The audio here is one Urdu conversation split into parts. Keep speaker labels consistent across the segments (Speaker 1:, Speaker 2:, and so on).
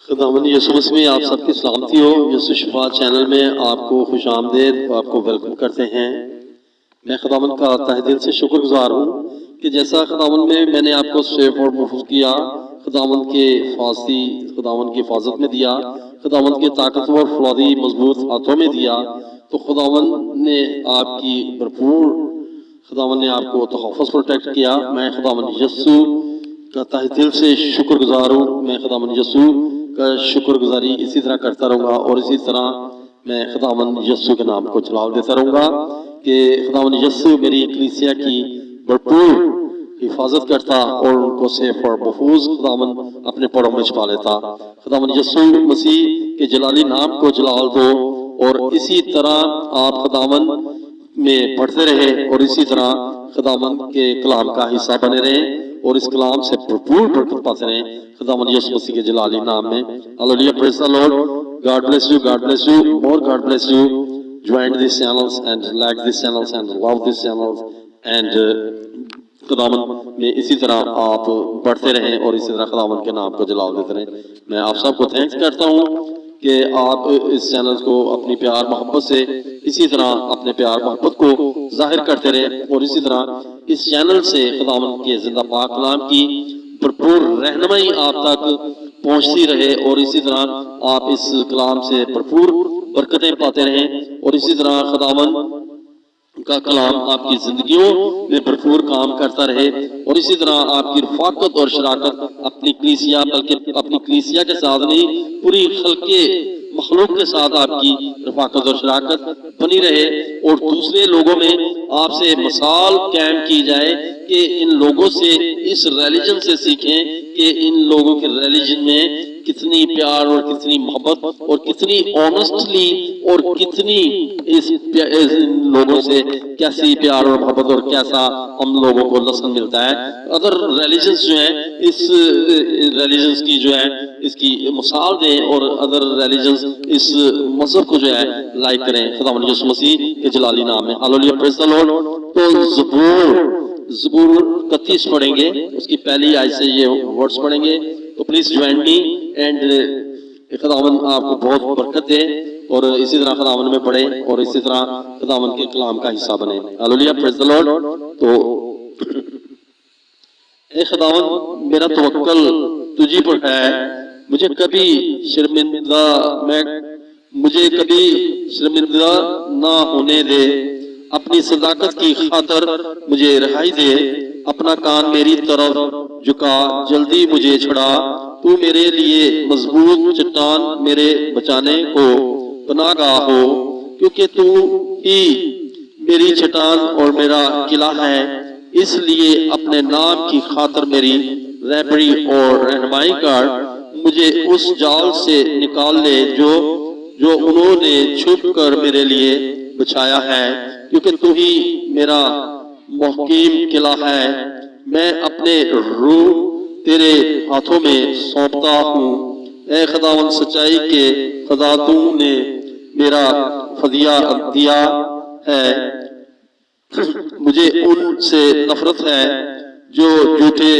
Speaker 1: خداوند یسوع مسیح میں آپ سب کی سلامتی ہو۔ یسوع شفا چینل میں آپ کو خوش آمدید و آپ کو ویلکم کرتے ہیں۔ میں خداوند کا تہ دل سے شکر گزار ہوں کہ جیسا خداوند میں نے آپ کو سیف اور محفوظ کیا، خداوند کے خداوند کی حفاظت میں دیا، خداوند کے طاقتور فولادی مضبوط ہاتھوں میں دیا، تو خداوند نے آپ کی بھرپور خداوند نے آپ کو تحفظ پروٹیکٹ کیا۔ میں خداوند یسوع کا تہ دل سے شکر گزار ہوں۔ میں خداوند یسوع کا شکر گزاری اسی طرح کرتا رہوں گا، اور اسی طرح میں خداوند یسوع کے نام کو جلال دیتا رہوں گا کہ خداوند یسوع میری کلیسیا کی بھرپور حفاظت کرتا اور ان کو سیف اور محفوظ خداوند اپنے پروں میں چھپا لیتا۔ خداوند یسوع مسیح کے جلالی نام کو جلال دو، اور اسی طرح آپ خداوند میں پڑھتے رہے اور اسی طرح خداوند کے کلام کا حصہ بنے رہیں اور اس کلام سے بھرپور برکت پاتے رہیں خداوند یسوع مسیح کے جلالی نام میں۔ Hallelujah, praise the Lord, God bless you, God bless you, more God bless you. Join these channels and like these channels and love these channels and خداوند میں اسی طرح آپ بڑھتے رہیں اور اسی طرح خداوند کے نام کو جلال دیتے رہیں۔ میں آپ سب کو تھینکس کرتا ہوں کہ آپ اس چینل کو اپنی پیار محبت سے اسی طرح اپنے پیار محبت کو ظاہر کرتے رہے، اور اسی طرح اس چینل سے خداوند کے زندہ پاک کلام کی بھرپور رہنمائی آپ تک پہنچتی رہے، اور اسی طرح آپ اس کلام سے بھرپور برکتیں پاتے رہیں، اور اسی طرح خداوند کا کلام آپ کی زندگیوں میں بھرپور کام کرتا رہے، اور اسی طرح آپ کی رفاقت اور شراکت اپنی کلیسیا، بلکہ اپنی کلیسیا کے ساتھ نہیں، پوری خلق مخلوق کے ساتھ آپ کی رفاقت اور شراکت بنی رہے، اور دوسرے لوگوں میں آپ سے مثال قائم کی جائے کہ ان لوگوں سے اس ریلیجن سے سیکھیں کہ ان لوگوں کے ریلیجن میں کتنی پیار اور کتنی محبت اور کتنی آنیسٹلی اور کتنی ان لوگوں سے کیسی پیار اور محبت اور کیسا ہم لوگوں کو لسن ملتا ہے۔ ادر ریلیجنز جو ہیں اس ریلیجنز کی جو ہے اس کی مثال دیں، اور ادر ریلیجنز اس مذہب کو جو ہے لائک کریں خداوند یسوع مسیح کے جلالی نام میں۔ Hallelujah, praise the lord. تو زبور 31 پڑھیں گے، اس کی پہلی آیت سے یہ ورڈز پڑھیں گے، تو پلیز جوائن می اینڈ خداوند آپ کو بہت برکت دے، اور اسی طرح خداوند میں پڑھیں اور اسی طرح خداوند کے کلام کا حصہ بنے۔ ہاللیلویہ، پریز دی لارڈ۔ تو اے خداوند، میرا توکل تجھی پر ہے، مجھے کبھی شرمندہ نہ ہونے دے، اپنی صداقت کی خاطر مجھے رہائی دے، اپنا کان میری طرف جھکا، جلدی مجھے چھڑا، تو میرے لیے مضبوط چٹان میرے بچانے کو پناہ گاہ ہو، کیونکہ تو ہی میری چٹان اور میرا قلعہ ہے، اس لیے اپنے نام کی خاطر میری رہبری اور رہنمائی کر، مجھے اس جال سے نکال لے جو انہوں نے چھپ کر میرے لیے بچھایا ہے، کیونکہ تو ہی میرا محکم قلعہ ہے، میں اپنے روح تیرے ہاتھوں میں سونپتا ہوں۔ اے خداوند سچائی کے خدا، تو نے میرا فدیہ دیا ہے، مجھے ان سے نفرت ہے جو جھوٹے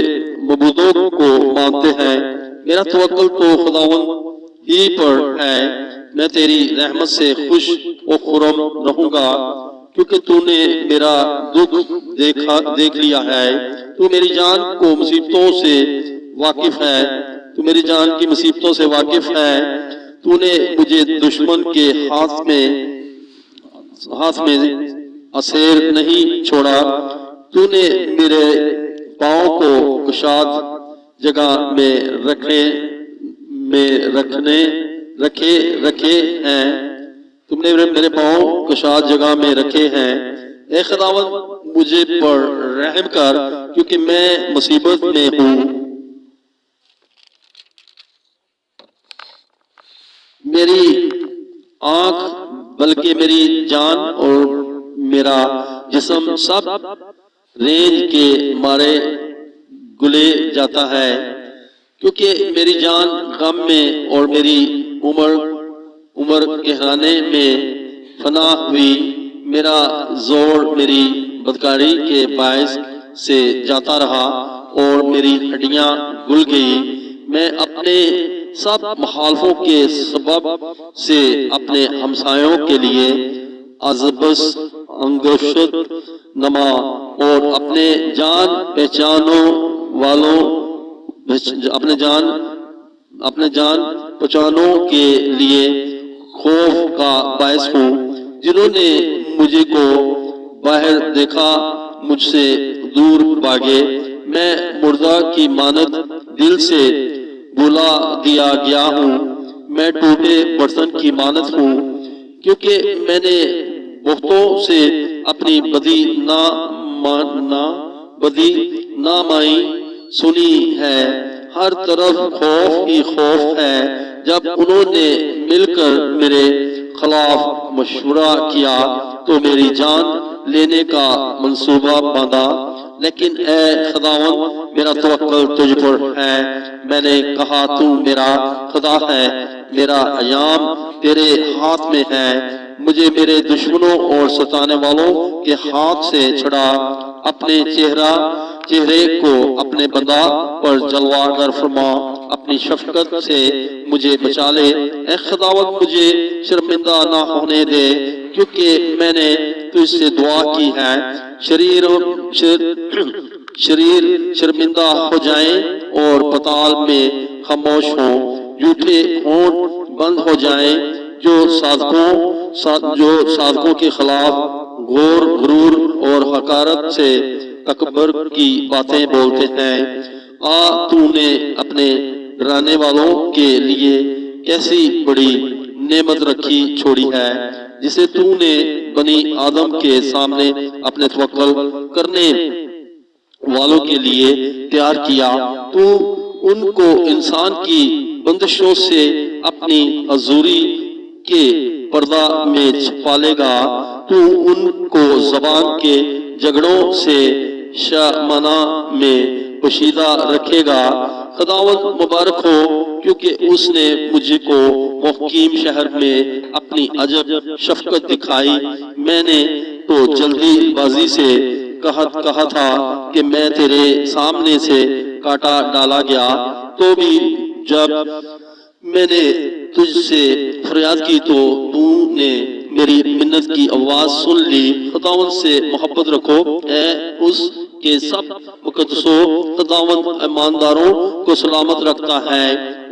Speaker 1: معبودوں کو مانتے ہیں۔ میرا توکل تو خداوند ہی پر ہے، میں تیری رحمت سے خوش و خرم رہوں گا، کیونکہ تو نے میرا دکھ دیکھ لیا ہے، تو میری جان کو مصیبتوں سے واقف ہے، تو میری جان کی مصیبتوں سے واقف ہے، تو نے مجھے دشمن کے ہاتھ میں اسیر نہیں چھوڑا، تو نے میرے پاؤں کو کشاد جگہ میں رکھے ہیں، تم نے میرے پاؤں کشاد جگہ میں رکھے ہیں۔ اے خداوند مجھے پر رحم کر، کیونکہ میں مصیبت میں ہوں، میری آنکھ بلکہ میری جان اور میرا جسم سب رینج کے مارے گلے جاتا ہے، کیونکہ میری جان غم میں اور میری عمر گہرانے میں فنا ہوئی، میرا زور میری بدکاری کے باعث سے جاتا رہا اور میری ہڈیاں گل گئی، میں اپنے سب مخالفوں کے سبب سے اپنے ہمسایوں کے لیے ازبس انگشت نما اور اپنے جان پہچانوں والوں اپنے جان پہچانوں کے لیے خوف کا باعث ہوں، جنہوں نے مجھے کو باہر دیکھا مجھ سے دور بھاگے۔ میں مردہ کی مانند دل سے بلا دیا گیا ہوں، میں ٹوٹے برتن کی مانند ہوں، کیونکہ میں نے بہتوں سے اپنی بدی نامائی سنی ہے۔ ہر طرف خوف ہی خوف ہے۔ جب انہوں نے مل کر میرے خلاف مشورہ کیا تو میری جان لینے کا منصوبہ باندھا، لیکن اے خداوند میرا توکل تجھ پر ہے۔ میں نے کہا تو میرا خدا ہے، میرا ایام تیرے ہاتھ میں ہے، مجھے میرے دشمنوں اور ستانے والوں کے ہاتھ سے چھڑا، اپنے چہرے کو اپنے بندہ پر جلوہ گر فرما، اپنی شفقت سے مجھے بچا لے۔ اے خداوند مجھے شرمندہ نہ ہونے دے، کیونکہ میں نے تجھ سے دعا کی ہے۔ شریر شرمندہ ہو جائیں اور پتال میں خاموش ہوں، جھوٹے ہونٹ بند ہو جائیں جو صادقوں کے خلاف غرور اور حقارت سے تکبر کی باتیں بولتے ہیں۔ تو نے اپنے ڈرانے والوں کے لیے کیسی بڑی نعمت رکھی چھوڑی ہے، جسے تو نے بنی آدم کے سامنے اپنے توکل کرنے والوں کے لیے تیار کیا۔ تو ان کو انسان کی بندشوں سے اپنی حضوری کے پردہ میں چھپالے گا، تو ان کو زبان کے جھگڑوں سے شامانہ میں پوشیدہ رکھے گا۔ خداوند مبارک ہو، کیونکہ اس نے مجھ کو محکیم شہر میں اپنی عجب شفقت دکھائی۔ میں نے تو جلدی بازی سے کہا تھا کہ میں تیرے سامنے سے کاٹا ڈالا گیا، تو بھی جب میں نے تجھ سے فریاد کی تو تو نے میری منت کی آواز سن لی۔ خداوند سے محبت رکھو، اے اس کے سب مقدسوں۔ خداوند ایمانداروں کو سلامت رکھتا ہے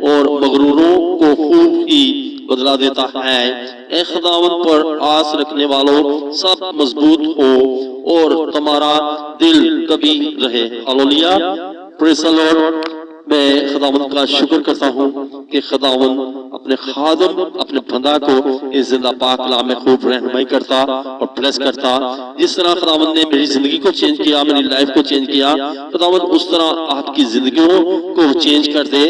Speaker 1: اور مغروروں کو خوب ہی بدلا دیتا ہے۔ اے خداوند پر آس رکھنے والوں سب مضبوط ہو اور تمہارا دل کبھی رہے۔ Hallelujah, praise the lord. میں خداوند کا شکر کرتا ہوں کہ خداوند اپنے خادم اپنے بندہ کو اس زندہ پاک کلام میں خوب رہنمائی کرتا اور بلیس کرتا۔ جس طرح خداوند نے میری زندگی کو چینج کیا، میری لائف کو چینج کیا، خداوند اس طرح آپ کی زندگیوں کو چینج کر دے،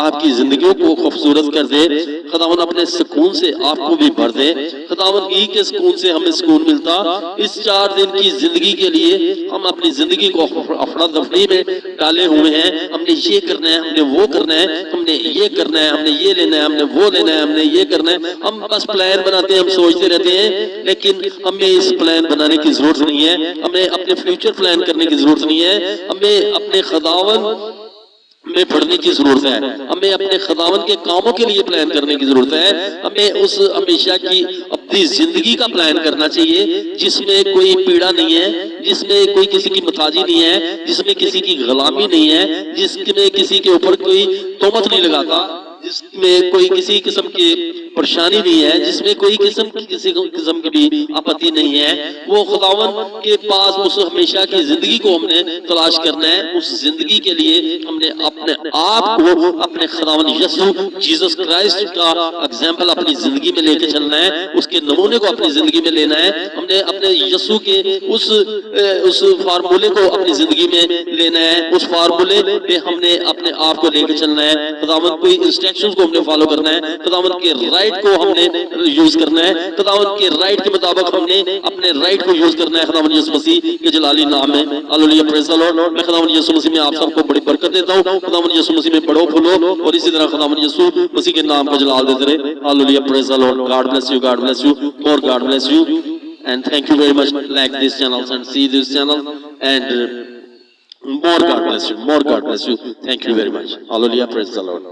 Speaker 1: آپ کی زندگیوں کو خوبصورت کر دے۔ خداوند اپنے سکون سے آپ کو بھی بھر دے۔ خداوند ہی کے سکون سے ہمیں سکون ملتا۔ اس 4 دن کی زندگی کے لیے ہم اپنی زندگی کو افڑا دفڑی میں ڈالے ہوئے ہیں۔ ہم نے یہ کرنا ہے، ہم نے وہ کرنا ہے، ہم نے یہ کرنا ہے، ہم نے یہ لینا ہے، ہم نے وہ لینا ہے، ہم نے یہ کرنا ہے۔ ہم بس پلان بناتے ہیں، ہم سوچتے رہتے ہیں، لیکن ہمیں اس پلان بنانے کی ضرورت نہیں ہے۔ ہمیں اپنے فیوچر پلان کرنے کی ضرورت نہیں ہے۔ ہمیں اپنے خداوند میں پڑھنے کی ضرورت ہے۔ ہمیں اپنے خداوند کے کاموں کے لیے پلان کرنے کی ضرورت ہے۔ ہمیں اس ہمیشہ کی اپنی زندگی کا پلان کرنا چاہیے جس میں کوئی پیڑا نہیں ہے، جس میں کوئی کسی کی محتاجی نہیں ہے، جس میں کسی کی غلامی نہیں ہے، جس میں کسی کے اوپر کوئی تہمت نہیں لگاتا، جس میں کوئی کسی قسم کی پریشانی نہیں ہے، جس میں کوئی کسی قسم کی بھی آپتی نہیں ہے۔ وہ خداوند کے پاس اس ہمیشہ کی زندگی کو ہم نے تلاش کرنا ہے۔ اس زندگی کے لیے ہم نے اپنے آپ کو اپنے خداوند یسوع جیسس کرائسٹ کا اگزامپل اپنی زندگی میں لے کے چلنا ہے، اس کے نمونے کو اپنی زندگی میں لینا ہے۔ ہم نے اپنے یسوع کے اس فارمولے کو اپنی زندگی میں لینا ہے، اس فارمولے پہ ہم نے اپنے آپ کو لے کے چلنا ہے۔ خداوند کوئی انسٹرکشنز کو ہم نے فالو کرنا ہے، خداوند کے رائٹ کو ہم نے یوز کرنا ہے، خداوند کے رائٹ کے مطابق ہم نے اپنے رائٹ کو یوز کرنا ہے خداوند یسوع مسیح کے جلالی نام میں۔ ہالولیہ، پریز دی لارڈ۔ میں خداوند یسوع مسیح میں آپ سب کو بڑی برکت دیتا ہوں۔ خداوند یسوع مسیح میں بڑھو پھولو اور اسی طرح خداوند یسوع مسیح کے نام کو جلال دیتے رہے۔ Hallelujah, praise the Lord. God bless you, God bless you, more God bless you, and thank you very much. Like this channel and see this channel and more God bless you, more God bless you. Thank you very much. Hallelujah, praise the Lord.